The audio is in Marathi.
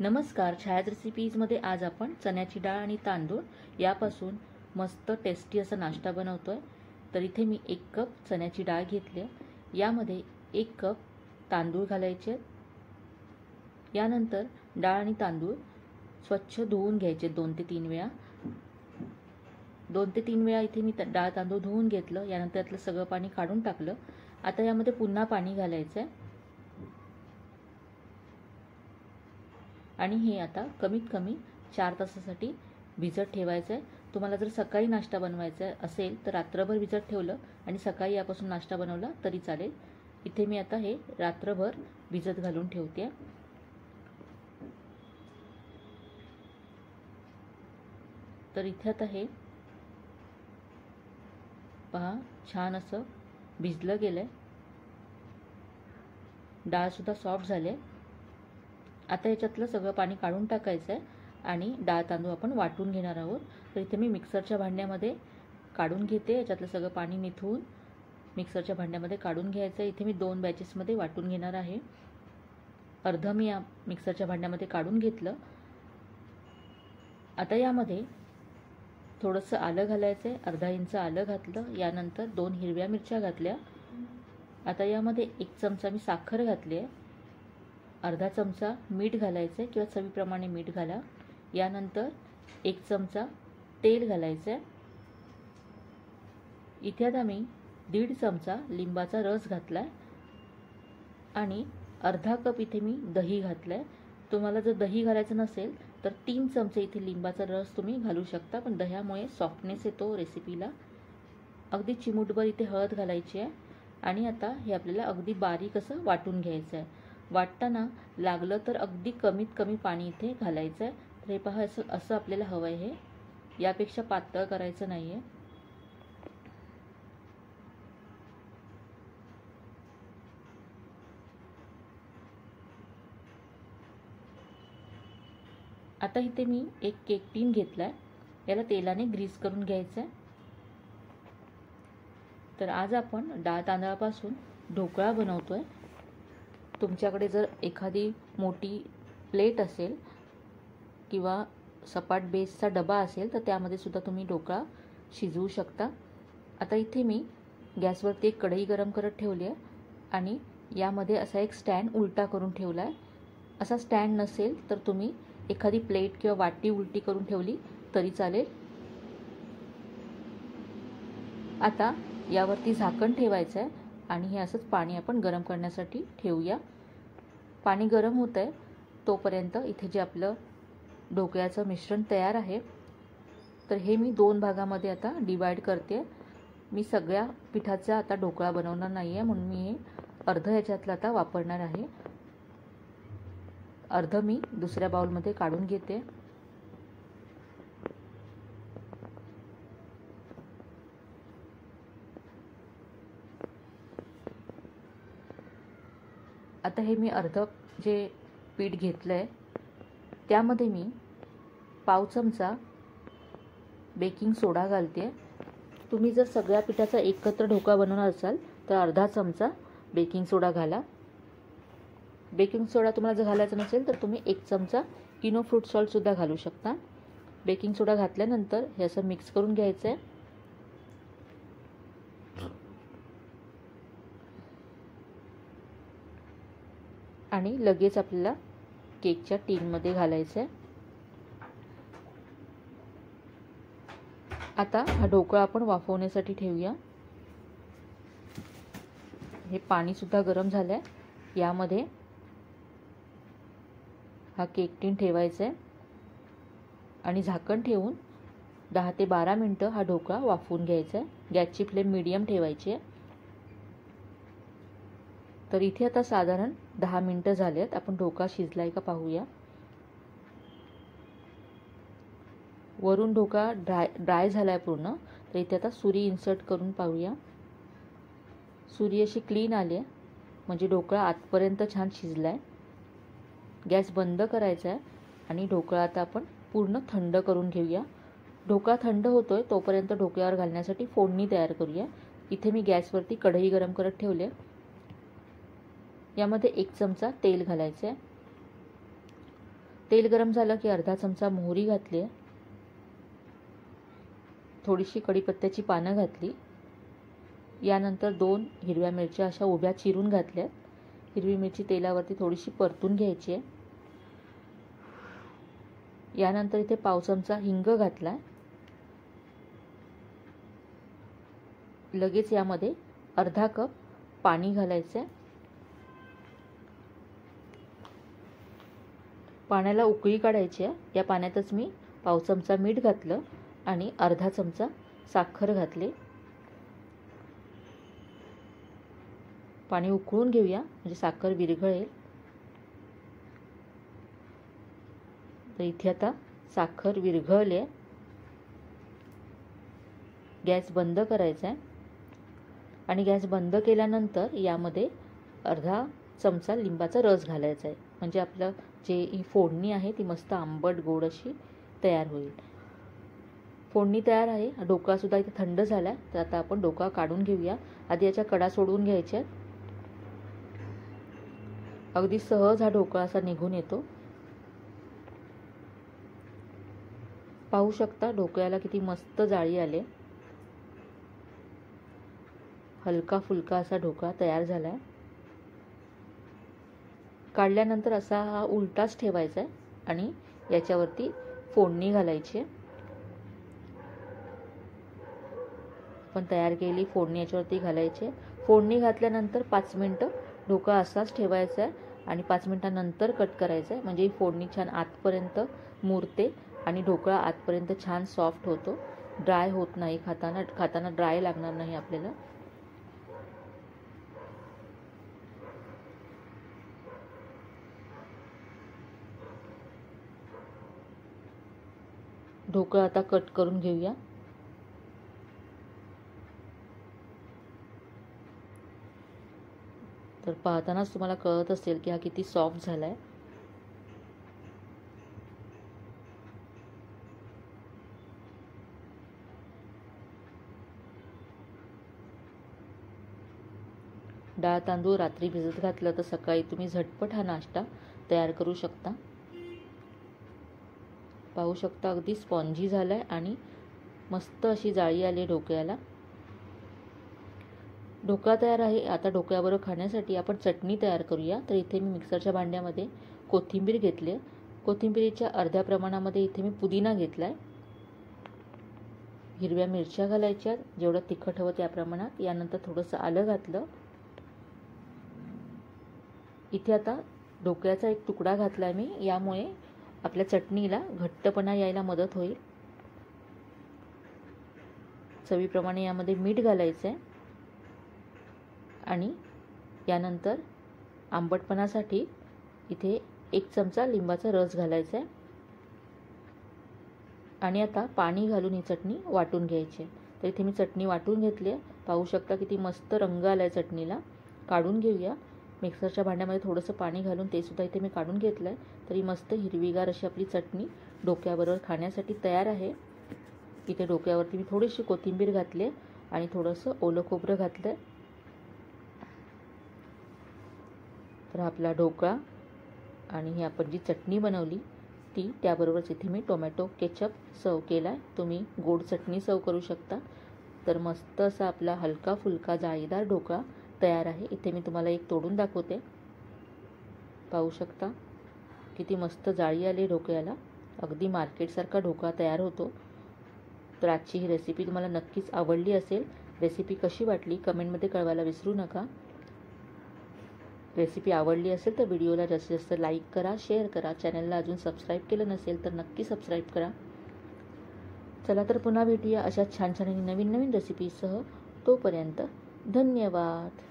नमस्कार, छायाच रेसिपीजमध्ये आज आपण चण्याची डाळ आणि तांदूळ यापासून मस्त टेस्टी असा नाश्ता बनवतोय। तर इथे मी 1 कप चण्याची डाळ घेतली आहे। यामध्ये 1 कप तांदूळ घालायचे। यानंतर डाळ आणि तांदूळ स्वच्छ धुवून घ्यायचे 2 ते 3 वेळा। 2 ते 3 वेळा इथे मी डाळ तांदूळ धुवून घेतलं। यानंतर त्यातलं सगळं पाणी काढून टाकलं। आता यामध्ये पुन्हा पाणी घालायचं आहे आणि हे आता कमीत कमी 4 तासासाठी भिजत ठेवायचं आहे। तुम्हाला जर सकाळी नाश्ता बनवायचा असेल तर रात्रभर भिजत ठेवलं आणि सकाळी यापासून नाश्ता बनवला तरी चालेल। इथे मी आता हे रात्रभर भिजत घालून ठेवते। तर इथे आता हे पहा छान असं भिजलं गेलंय। डाळ सुद्धा सॉफ्ट झाली आहे। आता याच्यातलं सगळं पाणी काढून टाकायचं आहे आणि डाळ तांदूळ आपण वाटून घेणार आहोत। तर इथे मी मिक्सरच्या भांड्यामध्ये काढून घेते। याच्यातलं सगळं पाणी निथळून मिक्सरच्या भांड्यामध्ये काढून घ्यायचं आहे। इथे मी 2 बॅचेसमध्ये वाटून घेणार आहे। अर्ध मी या मिक्सरच्या भांड्यामध्ये काढून घेतलं। आता यामध्ये थोडंसं आलं घालायचं आहे। अर्धा इंच आलं घातलं। यानंतर 2 हिरव्या मिरच्या घातल्या। आता यामध्ये 1 चमचा मी साखर घातली आहे। अर्धा चमचा मीठ घालायचं आहे किंवा चवीप्रमाणे मीठ घाला। यानंतर 1 चमचा तेल घालायचं आहे। इथे आता मी 1.5 चमचा लिंबाचा रस घातलाय आणि अर्धा कप इथे मी दही घातलंय। तुम्हाला जर दही घालायचं नसेल तर 3 चमचे इथे लिंबाचा रस तुम्ही घालू शकता, पण दह्यामुळे सॉफ्टनेस येतो रेसिपीला। अगदी चिमूटभर इथे हळद घालायची आहे आणि आता हे आपल्याला अगदी बारीक असं वाटून घ्यायचं आहे। वाटताना लागलं तर अगदी कमीत कमी पाणी इथे घालायचं आहे। तर हे पहा असं आपल्याला हवं आहे, यापेक्षा पातळ करायचं नाही आहे। आता इथे मी एक केक टीन घेतलाय, याला तेलाने ग्रीस करून घ्यायचं आहे। तर आज आपण डाळ तांदळापासून ढोकळा बनवतोय। तुमच्याकडे जर एखादी मोठी प्लेट असेल किंवा सपाट बेसचा डबा असेल तर त्यामध्ये सुद्धा तुम्ही ढोकळा शिजवू शकता। आता इथे मी गॅसवरती एक कढई गरम करत ठेवली आहे आणि यामध्ये असा एक स्टँड उलटा करून ठेवला आहे। असा स्टँड नसेल तर तुम्ही एखादी प्लेट किंवा वाटी उलटी करून ठेवली तरी चालेल। आता यावरती झाकण ठेवायचं आहे आणि हे असंच पाणी आपण गरम करण्यासाठी ठेवूया। पाणी गरम होत आहे तोपर्यंत इथे जे आपलं ढोकळ्याचं मिश्रण तयार आहे तर हे मी 2 भागामध्ये आता डिवाइड करते। मी सगळ्या पिठाचा आता ढोकळा बनवणार नाही आहे, म्हणून मी हे अर्ध ह्याच्यातलं आता वापरणार आहे। अर्ध मी दुसऱ्या बाउलमध्ये काढून घेते। आता हे मी अर्ध जे पीठ घेतलंय त्यामध्ये मी पाव चमचा बेकिंग सोडा घालते। तुम्ही जर सगळ्या पिठाचा एकत्र ढोकळा बनवणार असाल तर अर्धा चमचा बेकिंग सोडा घाला। बेकिंग सोडा तुम्हाला जर घालायचा नसेल तर तुम्ही 1 चमचा किनो फ्रूट सॉल्ट सुद्धा घालू शकता। बेकिंग सोडा घातल्यानंतर हे असं मिक्स करून घ्यायचं आहे आणि लगेच आपल्याला केकच्या टीनमध्ये घालायचं आहे। आता हा ढोकळा आपण वाफवण्यासाठी ठेवूया। हे पाणी सुद्धा गरम झालंय, यामध्ये हा केक टीन ठेवायचा आहे आणि झाकण ठेवून 10 ते 12 मिनिटं हा ढोकळा वाफवून घ्यायचा आहे। गॅसची फ्लेम मीडियम ठेवायची आहे। तर इथे आता साधारण 10 मिनिटं झालेत। आपण ढोकळा शिजलाय का पाहूया। वरून ढोकळा ड्राय झालाय पूर्ण। तर इथे आता सुरी इन्सर्ट करून पाहूया। सुरी अशी क्लीन आली आहे, म्हणजे ढोकळा आतपर्यंत छान शिजलाय। गॅस बंद करायचा आहे आणि ढोकळा आता आपण पूर्ण थंड करून घेऊया। ढोकळा थंड होतोय तोपर्यंत ढोकळ्यावर घालण्यासाठी फोडणी तयार करूया। इथे मी गॅसवरती कढई गरम करत ठेवले। यामध्ये 1 चमचा तेल घालायचं आहे। तेल गरम झालं की अर्धा चमचा मोहरी घातली आहे, थोडीशी कढीपत्त्याची पानं घातली, यानंतर 2 हिरव्या मिरच्या अशा उभ्या चिरून घातल्यात. हिरवी मिरची तेलावरती थोडीशी परतून घ्यायची आहे. यानंतर इथे पाव चमचा हिंग घातला. लगेच यामध्ये अर्धा कप पाणी घालायचं आहे. पाण्याला उकळी काढायची आहे. या पाण्यातच मी पाव चमचा मीठ घातलं आणि अर्धा चमचा साखर घातले. पाणी उकळून घेऊया म्हणजे साखर विरघळेल. तर इथे आता साखर विरघळली आहे. गॅस बंद करायचा आहे आणि गॅस बंद केल्यानंतर यामध्ये अर्धा चमचा लिंबाचा रस घालायचा आहे. म्हणजे आपलं जे ही फोडणी आहे ती मस्त आंबट गोड अशी तयार होईल. फोडणी तयार आहे. ढोकळासुद्धा इथे थंड झाला आहे. तर आता आपण ढोकळा काढून घेऊया. आधी याच्या कडा सोडून घ्यायच्या आहेत. अगदी सहज हा ढोकळा असा निघून येतो. पाहू शकता ढोकळ्याला किती मस्त जाळी आले. हलका फुलका असा ढोकळा तयार झाला आहे. काढल्यानंतर असा हा उलटाच ठेवायचा आहे आणि याच्यावरती फोडणी घालायची आहे. आपण तयार केलेली फोडणी याच्यावरती घालायची. फोडणी घातल्यानंतर 5 मिनिटं ढोकळा असाच ठेवायचा आहे आणि 5 मिनिटांनंतर कट करायचा आहे. म्हणजे ही फोडणी छान आतपर्यंत मुरते आणि ढोकळा आतपर्यंत छान सॉफ्ट होतो. ड्राय होत नाही. खाताना ड्राय लागणार नाही आपल्याला. ढोकळा आता कट करून घेऊया. तर पाहतानाच तुम्हाला कळत असेल की हा किती सॉफ्ट झाला आहे. डाळ तांदूळ रात्री भिजत घातलं तर सकाळी तुम्ही झटपट हा नाश्ता तयार करू शकता. पाहू शकता अगदी स्पॉन्जी झाला आहे आणि मस्त अशी जाळी आली ढोकळ्याला. ढोकळा तयार आहे. आता ढोकळ्याबरोबर खाण्यासाठी आपण चटणी तयार करूया. तर इथे मी मिक्सरच्या भांड्यामध्ये कोथिंबीर घेतली आहे. कोथिंबीरीच्या अर्ध्या प्रमाणामध्ये इथे मी पुदिना घेतला आहे. हिरव्या मिरच्या घालायच्या जेवढं तिखट हवं त्या प्रमाणात. यानंतर थोडंसं आलं घातलं. इथे आता ढोकळ्याचा एक तुकडा घातला आहे मी. यामुळे आपल्या चटणीला घट्टपणा यायला मदत होईल. चवीप्रमाणे यामध्ये मीठ घालायचं आहे आणि यानंतर आंबटपणासाठी इथे 1 चमचा लिंबाचा रस घालायचा आहे आणि आता पाणी घालून ही चटणी वाटून घ्यायची आहे. तर इथे मी चटणी वाटून घेतली आहे. पाहू शकता किती मस्त रंग आला आहे चटणीला. काढून घेऊया. मिक्सरच्या भांड्यामध्ये थोडंसं पाणी घालून ते सुद्धा इथे मी काढून घेतलं आहे. तरी मस्त हिरवीगार अशी आपली चटणी ढोकळ्याबरोबर खाण्यासाठी तयार आहे. इथे ढोकळ्यावरती मी थोडीशी कोथिंबीर घातली आहे आणि थोडंसं ओलं खोबरं घातलं आहे. तर आपला ढोकळा आणि ही आपण जी चटणी बनवली ती त्याबरोबरच इथे मी टोमॅटो केचप सर्व केला आहे. तुम्ही गोड चटणी सर्व करू शकता. तर मस्त असा आपला हलका फुलका जाळीदार ढोकळा तयार आहे. इथे मी तुम्हाला एक तोडून दाखवते. पाहू शकता किती मस्त जाळी आली ढोकळ्याला. अगदी मार्केटसारखा ढोकळा तयार होतो. तर आजची ही रेसिपी तुम्हाला नक्कीच आवडली असेल. रेसिपी कशी वाटली कमेंटमध्ये कळवायला विसरू नका. रेसिपी आवडली असेल तर व्हिडिओला जास्तीत जास्त लाईक करा, शेअर करा. चॅनलला अजून सबस्क्राईब केलं नसेल तर नक्की सबस्क्राईब करा. चला तर पुन्हा भेटूया अशा छान छान आणि नवीन नवीन रेसिपीसह. तोपर्यंत धन्यवाद.